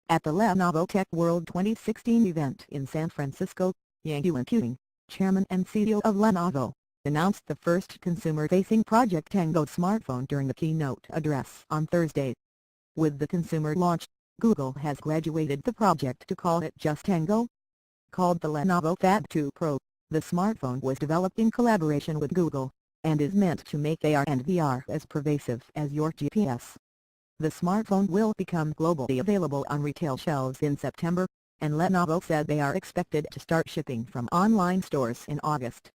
At the Lenovo Tech World 2016 event in San Francisco, Yang Yuan, chairman and CEO of Lenovo, announced the first consumer-facing Project Tango smartphone during the keynote address on Thursday. With the consumer launch, Google has graduated the project to call it just Tango. Called the Lenovo Phab 2 Pro, the smartphone was developed in collaboration with Google, and is meant to make AR and VR as pervasive as your GPS. The smartphone will become globally available on retail shelves in September, and Lenovo said they are expected to start shipping from online stores in August.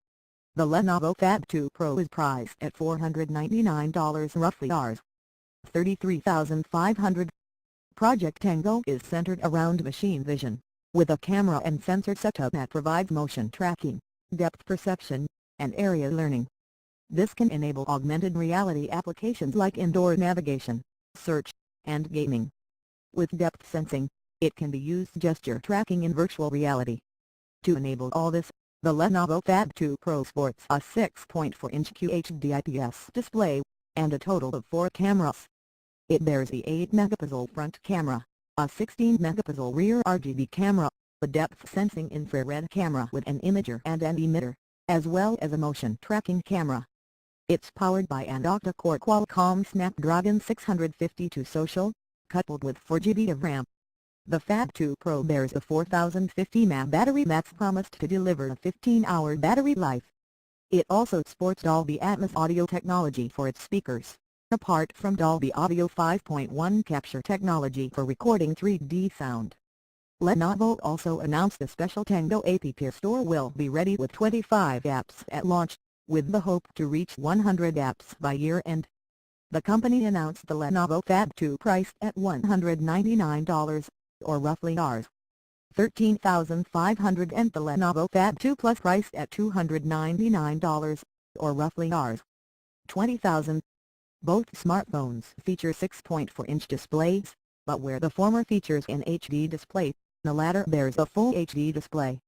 The Lenovo Phab 2 Pro is priced at $499, roughly $33,500. Project Tango is centered around machine vision, with a camera and sensor setup that provides motion tracking, depth perception, and area learning. This can enable augmented reality applications like indoor navigation, search, and gaming. With depth sensing, it can be used gesture tracking in virtual reality. To enable all this, the Lenovo Phab 2 Pro sports a 6.4-inch QHD IPS display, and a total of 4 cameras. It bears the 8-megapixel front camera, a 16-megapixel rear RGB camera, a depth-sensing infrared camera with an imager and an emitter, as well as a motion tracking camera. It's powered by an octa-core Qualcomm Snapdragon 652 Social, coupled with 4 GB of RAM. The Phab 2 Pro bears a 4050 mAh battery that's promised to deliver a 15-hour battery life. It also sports Dolby Atmos audio technology for its speakers, apart from Dolby Audio 5.1 capture technology for recording 3D sound. Lenovo also announced the special Tango App Store will be ready with 25 apps at launch, with the hope to reach 100 apps by year-end. The company announced the Lenovo Phab 2 priced at $199, or roughly $13,500, and the Lenovo Phab 2 Plus priced at $299, or roughly $20,000. Both smartphones feature 6.4-inch displays, but where the former features an HD display, the latter bears a Full HD display.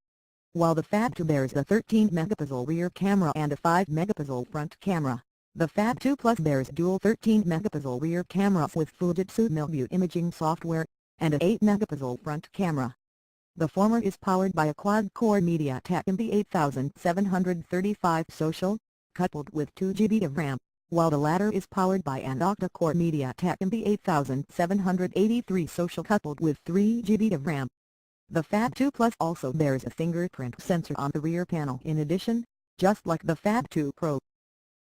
While the Phab 2 bears a 13-megapixel rear camera and a 5-megapixel front camera, the Phab 2 Plus bears dual 13-megapixel rear cameras with Fujitsu Milview imaging software, and a 8-megapixel front camera. The former is powered by a quad-core MediaTek MB8735 Social, coupled with 2 GB of RAM, while the latter is powered by an octa-core MediaTek MB8783 Social coupled with 3 GB of RAM. The Phab 2 Plus also bears a fingerprint sensor on the rear panel in addition, just like the Phab 2 Pro.